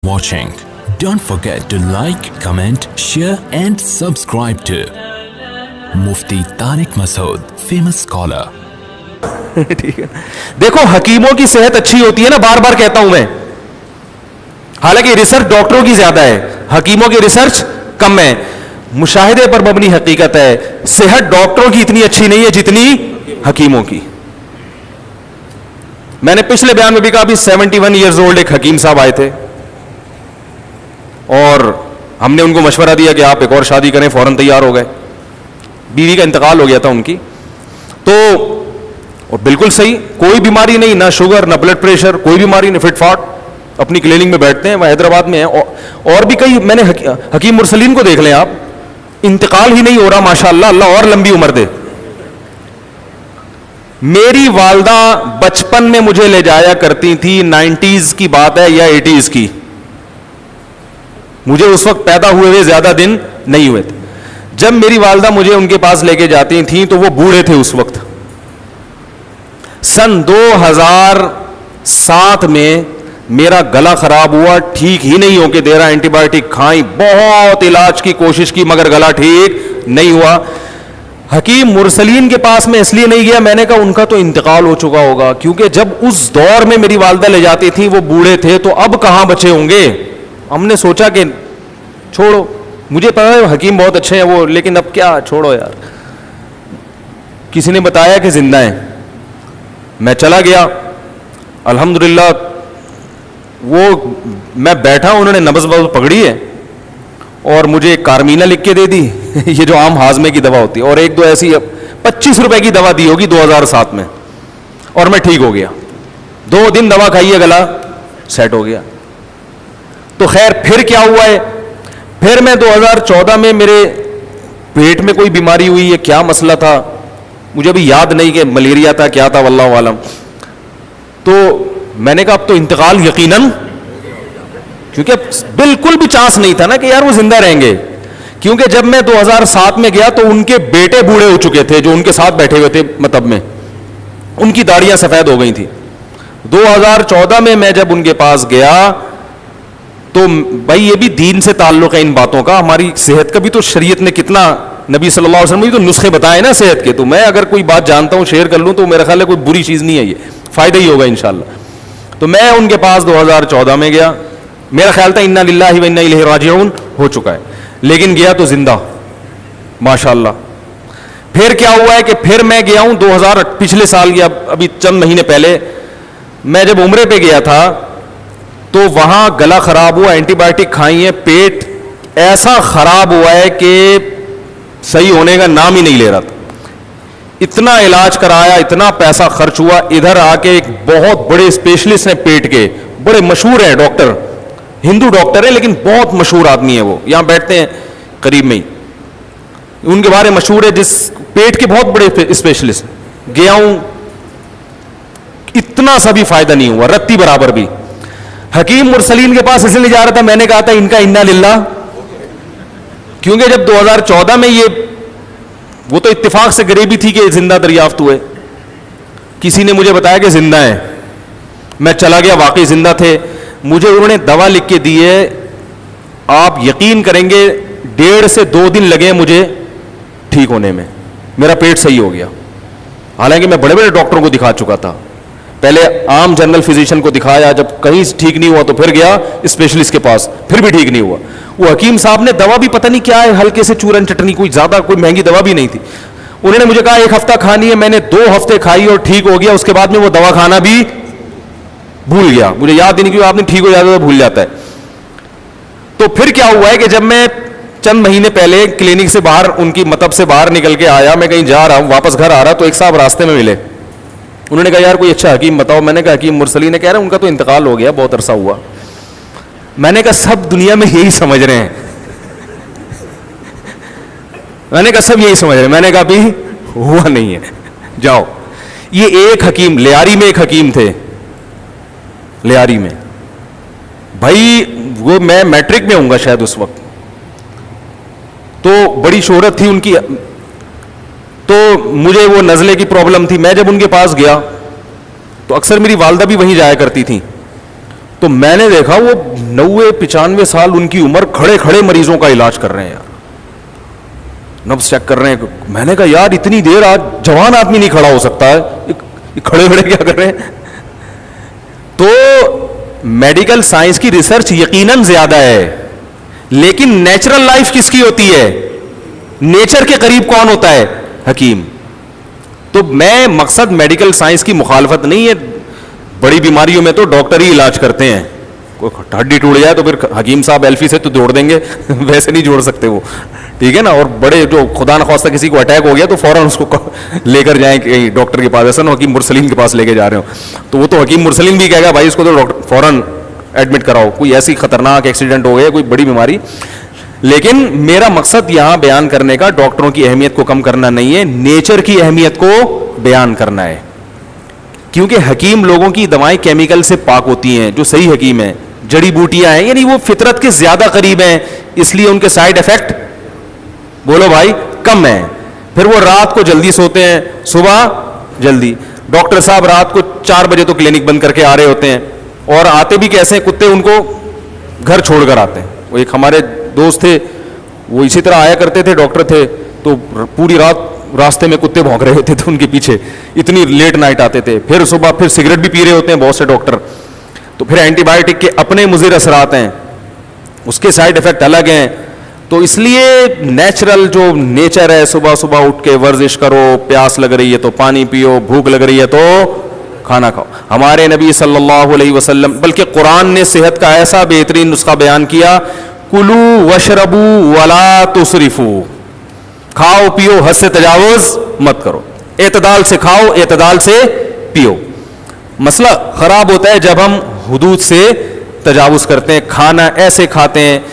watching. Don't forget to like, comment, share and subscribe to Mufti Tariq Masood, famous scholar. ठीक है। देखो, हकीमों की सेहत अच्छी होती है ना, बार बार कहता हूं मैं। हालांकि रिसर्च डॉक्टरों की ज्यादा है, हकीमों की रिसर्च कम है। मुशाहिदे पर मबनी हकीकत है, सेहत डॉक्टरों की इतनी अच्छी नहीं है जितनी हकीमों की। मैंने पिछले बयान में भी कहा, अभी 71 ईयर्स ओल्ड एक हकीम साहब आए थे और हमने उनको मशवरा दिया कि आप एक और शादी करें, फौरन तैयार हो गए। बीवी का इंतकाल हो गया था उनकी, तो और बिल्कुल सही, कोई बीमारी नहीं, ना शुगर ना ब्लड प्रेशर, कोई बीमारी नहीं, फिटफाट अपनी क्लिनिक में बैठते हैं। वह हैदराबाद में है और भी कई, मैंने हकीम मुरसलीन को देख लें आप, इंतकाल ही नहीं हो रहा माशाअल्लाह, अल्लाह और लंबी उम्र दे। मेरी वालदा बचपन में मुझे ले जाया करती थी, 90s की बात है या 80s की, मुझे उस वक्त पैदा हुए ज्यादा दिन नहीं हुए थे। जब मेरी वालदा मुझे उनके पास लेके जाती थी तो वो बूढ़े थे उस वक्त। सन 2007 में मेरा गला खराब हुआ, ठीक ही नहीं होके दे रहा, एंटीबायोटिक खाई, बहुत इलाज की कोशिश की मगर गला ठीक नहीं हुआ। हकीम मुरसलीन के पास में इसलिए नहीं गया, मैंने कहा उनका तो इंतकाल हो चुका होगा, क्योंकि जब उस दौर में मेरी वालदा ले जाती थी वो बूढ़े थे, तो अब कहां बचे होंगे। हमने सोचा कि छोड़ो, मुझे पता है हकीम बहुत अच्छे हैं वो, लेकिन अब क्या, छोड़ो यार। किसी ने बताया कि जिंदा है, मैं चला गया, अल्हम्दुलिल्लाह। वो मैं बैठा, उन्होंने नब्ज़ पकड़ी है और मुझे कारमीना लिख के दे दी ये जो आम हाजमे की दवा होती है, और एक दो ऐसी 25 रुपए की दवा दी होगी 2007 में, और मैं ठीक हो गया। 2 दिन दवा खाई है, गला सेट हो गया। तो खैर फिर क्या हुआ है, फिर मैं 2014 में मेरे पेट में कोई बीमारी हुई है, क्या मसला था मुझे अभी याद नहीं कि मलेरिया था क्या था, वल्लाहु आलम। तो मैंने कहा अब तो इंतकाल यकीनन, क्योंकि बिल्कुल भी चांस नहीं था ना कि यार वो जिंदा रहेंगे। क्योंकि जब मैं 2007 में गया तो उनके बेटे बूढ़े हो चुके थे, जो उनके साथ बैठे हुए थे मतब में, उनकी दाढ़ियां सफेद हो गई थी। 2014 में मैं जब उनके पास गया तो भाई ये भी दीन से ताल्लुक है इन बातों का, हमारी सेहत का भी तो शरीयत ने कितना, नबी सल्लल्लाहु अलैहि वसल्लम ने तो नुस्खे बताए ना सेहत के। तो मैं अगर कोई बात जानता हूं शेयर कर लूं तो मेरा ख्याल है कोई बुरी चीज नहीं है, ये फायदा ही होगा इंशाल्लाह। तो मैं उनके पास 2014 में गया, मेरा ख्याल था इन्ना लिल्लाहि व इन्ना इलैहि राजिऊन हो चुका है, लेकिन गया तो जिंदा माशाल्लाह। फिर क्या हुआ है कि फिर मैं गया हूं 2000 पिछले साल या अभी चंद महीने पहले, मैं जब उम्रे पे गया था तो वहां गला खराब हुआ, एंटीबायोटिक खाई है, पेट ऐसा खराब हुआ है कि सही होने का नाम ही नहीं ले रहा था। इतना इलाज कराया, इतना पैसा खर्च हुआ। इधर आके एक बहुत बड़े स्पेशलिस्ट हैं पेट के, बड़े मशहूर हैं डॉक्टर, हिंदू डॉक्टर है लेकिन बहुत मशहूर आदमी है वो, यहां बैठते हैं करीब में ही, उनके बारे में मशहूर है, जिस पेट के बहुत बड़े स्पेशलिस्ट। गया हूं, इतना सा भी फायदा नहीं हुआ, रत्ती बराबर भी। हकीम मुरसलीन के पास इसलिए जा रहा था, मैंने कहा था इनका इन्ना लिल्लाह, क्योंकि जब 2014 में ये, वो तो इत्तेफाक से गरीबी थी कि जिंदा दरियाफ्त हुए, किसी ने मुझे बताया कि जिंदा है, मैं चला गया, वाकई जिंदा थे। मुझे उन्होंने दवा लिख के दी है, आप यकीन करेंगे 1.5 से 2 दिन लगे मुझे ठीक होने में, मेरा पेट सही हो गया। हालांकि मैं बड़े बड़े डॉक्टरों को दिखा चुका था, पहले आम जनरल फिजिशियन को दिखाया, जब कहीं ठीक नहीं हुआ तो फिर गया स्पेशलिस्ट के पास, फिर भी ठीक नहीं हुआ। वो हकीम साहब ने दवा भी पता नहीं क्या है, हल्के से चूरन चटनी, कोई ज्यादा कोई महंगी दवा भी नहीं थी। उन्होंने मुझे कहा 1 हफ्ता खानी है, मैंने 2 हफ्ते खाई और ठीक हो गया। उसके बाद में वो दवा खाना भी भूल गया, मुझे याद ही नहीं, क्योंकि आपने ठीक हो जाता तो भूल जाता है। तो फिर क्या हुआ है कि जब मैं चंद महीने पहले क्लिनिक से बाहर, उनकी मतब से बाहर निकल के आया, मैं कहीं जा रहा हूं, वापस घर आ रहा, तो एक साहब रास्ते में मिले। उन्होंने कहा यार कोई अच्छा हकीम बताओ। मैंने कहा हकीम मुरसलीन है। कह रहे उनका तो इंतकाल हो गया, बहुत अरसा हुआ। मैंने कहा सब दुनिया में यही समझ रहे हैं मैंने कहा सब यही समझ रहे हैं। मैंने कहा अभी हुआ नहीं है, जाओ। ये एक हकीम, लियारी में एक हकीम थे, लियारी में, भाई वो मैं मैट्रिक में होऊंगा शायद उस वक्त, तो बड़ी शोहरत थी उनकी। तो मुझे वो नज़ले की प्रॉब्लम थी। मैं जब उनके पास गया तो अक्सर मेरी वालदा भी वहीं जाया करती थी, तो मैंने देखा वो 90-95 साल उनकी उम्र खड़े खड़े मरीजों का इलाज कर रहे हैं यार, नब्ज चेक कर रहे हैं। मैंने कहा यार इतनी देर आज जवान आदमी नहीं खड़ा हो सकता है, ये खड़े खड़े क्या कर रहे हैं। तो मेडिकल साइंस की रिसर्च यकीनन ज्यादा है, लेकिन नेचुरल लाइफ किसकी होती है? नेचर के करीब कौन होता है? हकीम। तो मैं मकसद मेडिकल साइंस की मुखालफत नहीं है, बड़ी बीमारियों में तो डॉक्टर ही इलाज करते हैं, कोई हड्डी टूट जाए तो फिर हकीम साहब एल्फी से तो जोड़ देंगे वैसे नहीं जोड़ सकते वो, ठीक है ना। और बड़े जो खुदा न खास्ता किसी को अटैक हो गया तो फौरन उसको लेकर जाएं कहीं डॉक्टर के पास, ऐसा ना हकीम मुरसलीन के पास लेके जा रहे हो, तो वो तो हकीम मुरसलीन भी कहेगा भाई इसको तो डॉक्टर फौरन एडमिट कराओ, कोई ऐसी खतरनाक एक्सीडेंट हो गया, कोई बड़ी बीमारी। लेकिन मेरा मकसद यहां बयान करने का डॉक्टरों की अहमियत को कम करना नहीं है, नेचर की अहमियत को बयान करना है। क्योंकि हकीम लोगों की दवाएं केमिकल से पाक होती हैं, जो सही हकीम है, जड़ी बूटियां हैं, यानी वो फितरत के ज्यादा करीब हैं, इसलिए उनके साइड इफेक्ट बोलो भाई कम है। फिर वो रात को जल्दी सोते हैं, सुबह जल्दी। डॉक्टर साहब रात को 4 बजे तो क्लिनिक बंद करके आ रहे होते हैं, और आते भी कैसे हैं, कुत्ते उनको घर छोड़कर आते हैं। वो एक हमारे दोस्त थे, वो इसी तरह आया करते थे, डॉक्टर थे, तो पूरी रात रास्ते में कुत्ते भौंक रहे होते थे उनके पीछे, इतनी लेट नाइट आते थे। फिर सुबह फिर सिगरेट भी पी रहे होते हैं बहुत से डॉक्टर। तो फिर एंटीबायोटिक के अपने मुज़िर असरात हैं, उसके साइड इफेक्ट अलग हैं। तो इसलिए नेचुरल जो नेचर है, सुबह सुबह उठ के वर्जिश करो, प्यास लग रही है तो पानी पियो, भूख लग रही है तो खाना खाओ। हमारे नबी सल्लल्लाहु अलैहि वसल्लम, बल्कि कुरान ने सेहत का ऐसा बेहतरीन नुस्खा बयान किया, कुलू वशरबू वला तुसरिफू, खाओ पियो, हद से तजावुज मत करो, एतदाल से खाओ, एतदाल से पियो। मसला खराब होता है जब हम हुदूद से तजावुज करते हैं, खाना ऐसे खाते हैं